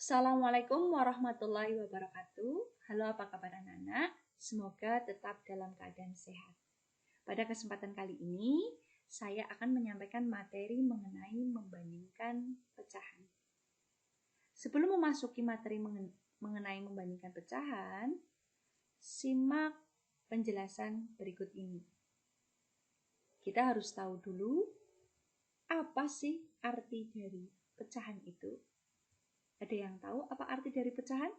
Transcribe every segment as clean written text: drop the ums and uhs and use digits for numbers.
Assalamualaikum warahmatullahi wabarakatuh. Halo, apa kabar anak-anak? Semoga tetap dalam keadaan sehat. Pada kesempatan kali ini, saya akan menyampaikan materi mengenai membandingkan pecahan. Sebelum memasuki materi mengenai membandingkan pecahan, simak penjelasan berikut ini. Kita harus tahu dulu, apa sih arti dari pecahan itu? Ada yang tahu apa arti dari pecahan?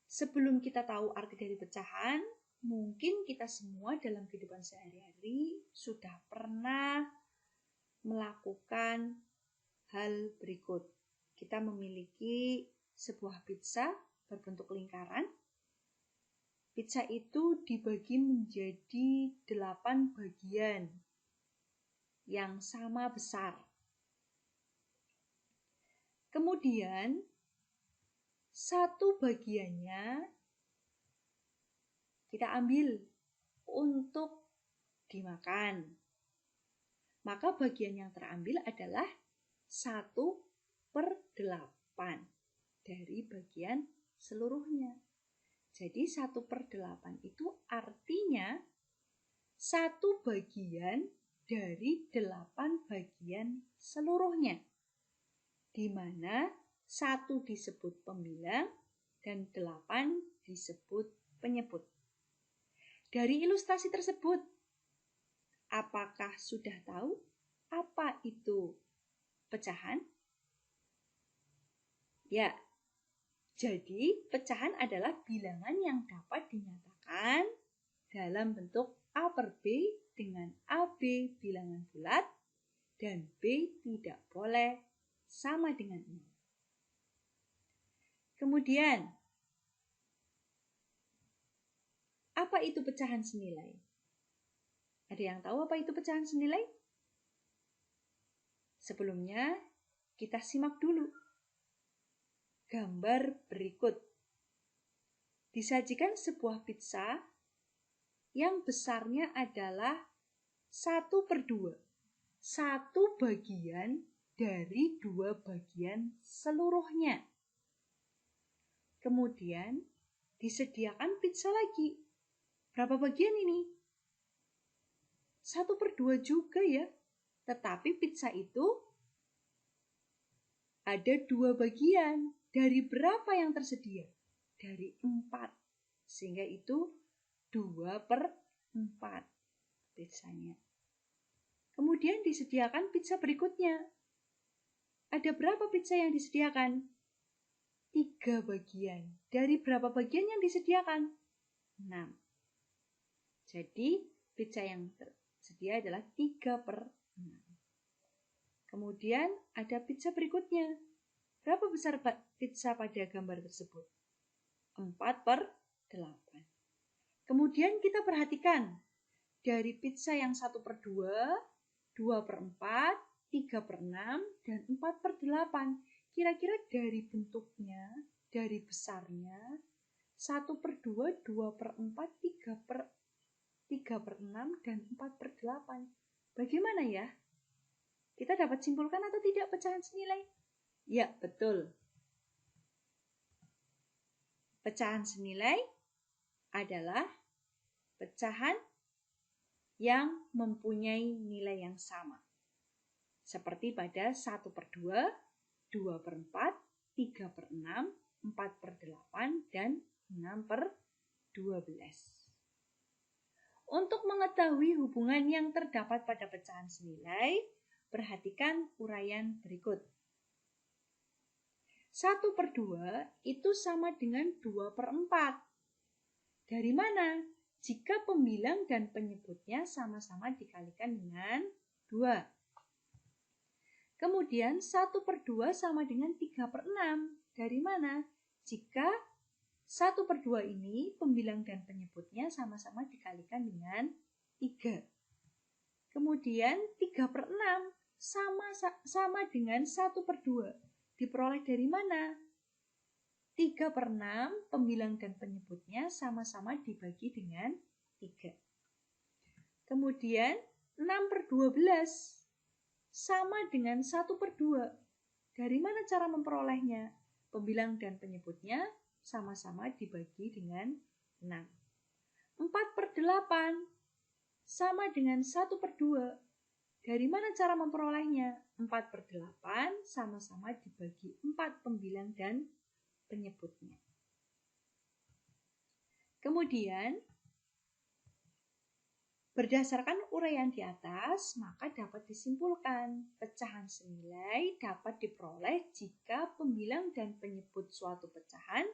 Sebelum kita tahu arti dari pecahan, mungkin kita semua dalam kehidupan sehari-hari sudah pernah melakukan hal berikut. Kita memiliki sebuah pizza berbentuk lingkaran. Pizza itu dibagi menjadi 8 bagian yang sama besar. Kemudian, satu bagiannya kita ambil untuk dimakan. Maka bagian yang terambil adalah 1/8 dari bagian seluruhnya. Jadi 1/8 itu artinya 1 bagian dari 8 bagian seluruhnya, di mana 1 disebut pembilang dan 8 disebut penyebut. Dari ilustrasi tersebut, apakah sudah tahu apa itu pecahan? Ya, jadi pecahan adalah bilangan yang dapat dinyatakan dalam bentuk A per B dengan AB bilangan bulat dan B tidak boleh sama dengan 0. Kemudian, apa itu pecahan senilai? Ada yang tahu apa itu pecahan senilai? Sebelumnya, kita simak dulu gambar berikut. Disajikan sebuah pizza yang besarnya adalah 1/2. 1 bagian dari 2 bagian seluruhnya. Kemudian disediakan pizza lagi. Berapa bagian ini? 1/2 juga ya. Tetapi pizza itu ada 2 bagian. Dari berapa yang tersedia? Dari 4. Sehingga itu 2/4 pizzanya. Kemudian disediakan pizza berikutnya. Ada berapa pizza yang disediakan? 3 bagian. Dari berapa bagian yang disediakan? 6. Jadi pizza yang tersedia adalah 3/6. Kemudian ada pizza berikutnya. Berapa besar pizza pada gambar tersebut? 4/8. Kemudian kita perhatikan dari pizza yang 1/2, 2/4, 3/6, dan 4/8. Kira-kira dari bentuknya, dari besarnya, 1/2, 2/4, 3/6, dan 4/8. Bagaimana ya? Kita dapat simpulkan atau tidak pecahan senilai? Ya, betul. Pecahan senilai adalah pecahan yang mempunyai nilai yang sama. Seperti pada 1/2, 2/4, 3/6, 4/8, dan 6/12. Untuk mengetahui hubungan yang terdapat pada pecahan senilai, perhatikan uraian berikut. 1/2 itu sama dengan 2/4. Dari mana? Jika pembilang dan penyebutnya sama-sama dikalikan dengan 2. Kemudian 1/2 sama dengan 3/6. Dari mana? Jika 1/2 ini pembilang dan penyebutnya sama-sama dikalikan dengan 3. Kemudian 3/6 sama dengan 1/2. Diperoleh dari mana? 3/6 pembilang dan penyebutnya sama-sama dibagi dengan 3. Kemudian 6/12 sama dengan 1/2. Dari mana cara memperolehnya? Pembilang dan penyebutnya sama-sama dibagi dengan 6. 4/8 sama dengan 1/2. Dari mana cara memperolehnya? 4/8 sama-sama dibagi 4 pembilang dan penyebutnya. Kemudian, berdasarkan uraian di atas, maka dapat disimpulkan pecahan senilai dapat diperoleh jika pembilang dan penyebut suatu pecahan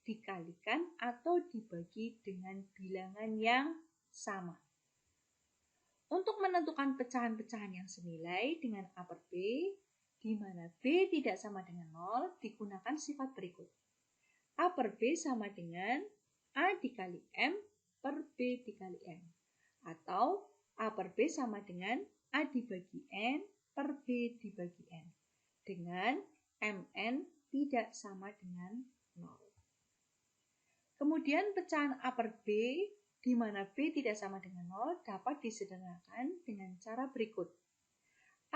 dikalikan atau dibagi dengan bilangan yang sama. Untuk menentukan pecahan-pecahan yang senilai dengan A per B, di mana B tidak sama dengan 0, digunakan sifat berikut. A per B sama dengan A dikali M per B dikali M. Atau A per B sama dengan A dibagi N per B dibagi N. Dengan Mn tidak sama dengan 0. Kemudian pecahan A per B, di mana B tidak sama dengan 0, dapat disederhanakan dengan cara berikut.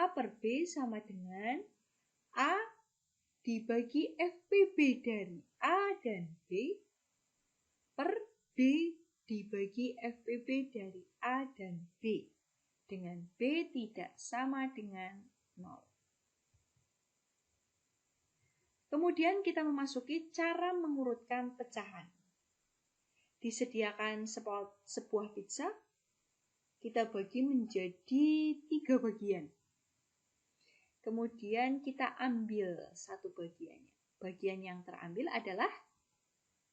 A per B sama dengan A dibagi FPB dari A dan B per B dibagi FPB dari A dan B, dengan B tidak sama dengan 0. Kemudian kita memasuki cara mengurutkan pecahan. Disediakan sebuah pizza, kita bagi menjadi 3 bagian. Kemudian kita ambil satu bagiannya. Bagian yang terambil adalah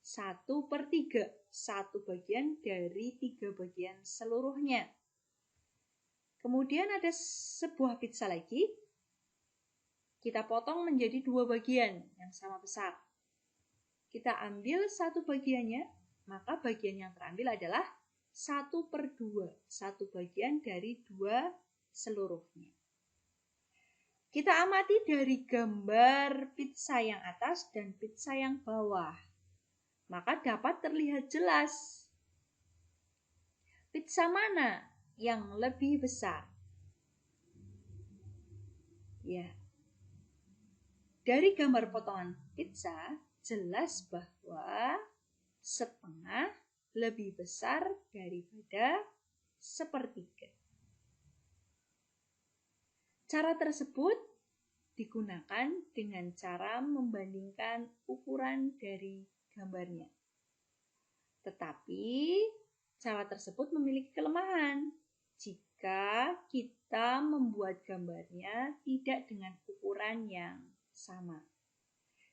1/3, satu bagian dari 3 bagian seluruhnya. Kemudian ada sebuah pizza lagi, kita potong menjadi 2 bagian yang sama besar. Kita ambil satu bagiannya, maka bagian yang terambil adalah 1/2, satu bagian dari 2 seluruhnya. Kita amati dari gambar pizza yang atas dan pizza yang bawah, maka dapat terlihat jelas pizza mana yang lebih besar. Ya, dari gambar potongan pizza jelas bahwa setengah lebih besar daripada 1/3. Cara tersebut digunakan dengan cara membandingkan ukuran dari gambarnya. Tetapi cara tersebut memiliki kelemahan jika kita membuat gambarnya tidak dengan ukuran yang sama.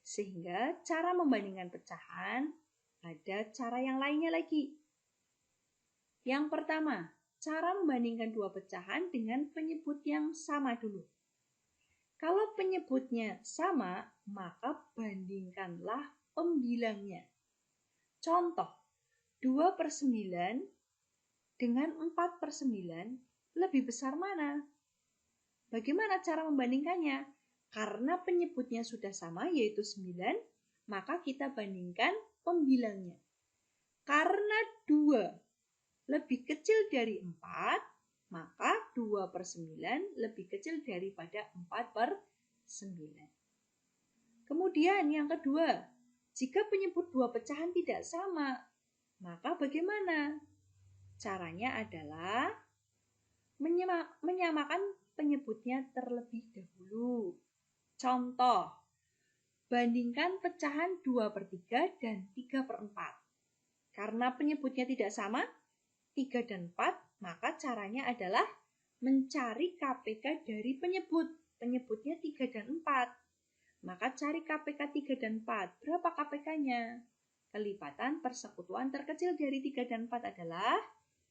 Sehingga cara membandingkan pecahan ada cara yang lainnya lagi. Yang pertama, cara membandingkan dua pecahan dengan penyebut yang sama dulu. Kalau penyebutnya sama, maka bandingkanlah pembilangnya. Contoh, 2/9 dengan 4/9 lebih besar mana? Bagaimana cara membandingkannya? Karena penyebutnya sudah sama, yaitu 9, maka kita bandingkan pembilangnya. Karena 2 lebih kecil dari 4, maka 2/9 lebih kecil daripada 4/9. Kemudian yang kedua, jika penyebut dua pecahan tidak sama, maka bagaimana? Caranya adalah menyamakan penyebutnya terlebih dahulu. Contoh, bandingkan pecahan 2/3 dan 3/4. Karena penyebutnya tidak sama, 3 dan 4, maka caranya adalah mencari KPK dari penyebut. Penyebutnya 3 dan 4. Maka cari KPK 3 dan 4. Berapa KPK-nya? Kelipatan persekutuan terkecil dari 3 dan 4 adalah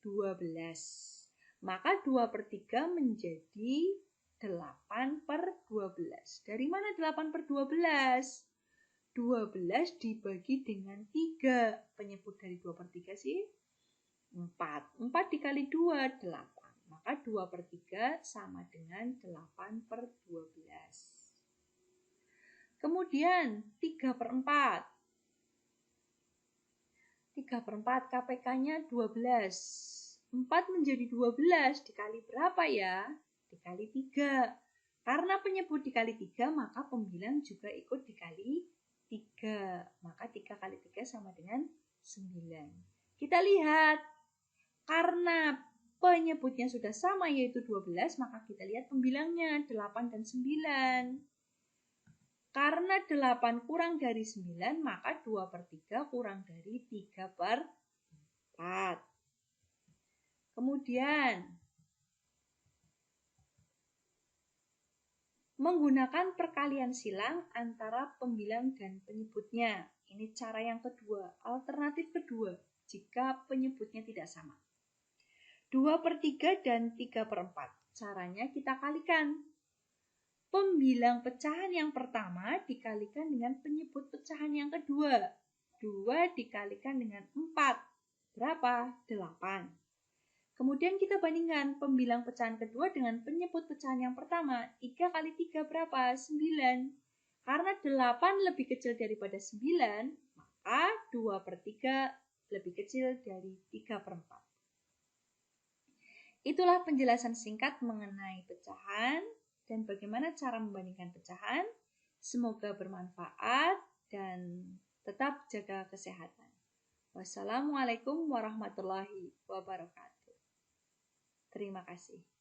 12. Maka 2/3 menjadi 8/12. Dari mana 8/12? 12 dibagi dengan 3. Penyebut dari 2/3 sih 4. 4 dikali 2, 8. Maka 2/3 sama dengan 8/12. Kemudian 3/4. 3/4 KPK-nya 12. 4 menjadi 12. Dikali berapa ya? Dikali 3. Karena penyebut dikali 3, maka pembilang juga ikut dikali 3. Maka 3 kali 3 sama dengan 9. Kita lihat, karena penyebutnya sudah sama yaitu 12, maka kita lihat pembilangnya 8 dan 9. Karena 8 kurang dari 9, maka 2/3 kurang dari 3/4. Kemudian, menggunakan perkalian silang antara pembilang dan penyebutnya. Ini cara yang kedua, alternatif kedua, jika penyebutnya tidak sama. 2/3 dan 3/4. Caranya kita kalikan. Pembilang pecahan yang pertama dikalikan dengan penyebut pecahan yang kedua. 2 dikalikan dengan 4. Berapa? 8. Kemudian kita bandingkan pembilang pecahan kedua dengan penyebut pecahan yang pertama. 3 kali 3 berapa? 9. Karena 8 lebih kecil daripada 9, maka 2/3 lebih kecil dari 3/4. Itulah penjelasan singkat mengenai pecahan dan bagaimana cara membandingkan pecahan. Semoga bermanfaat dan tetap jaga kesehatan. Wassalamualaikum warahmatullahi wabarakatuh. Terima kasih.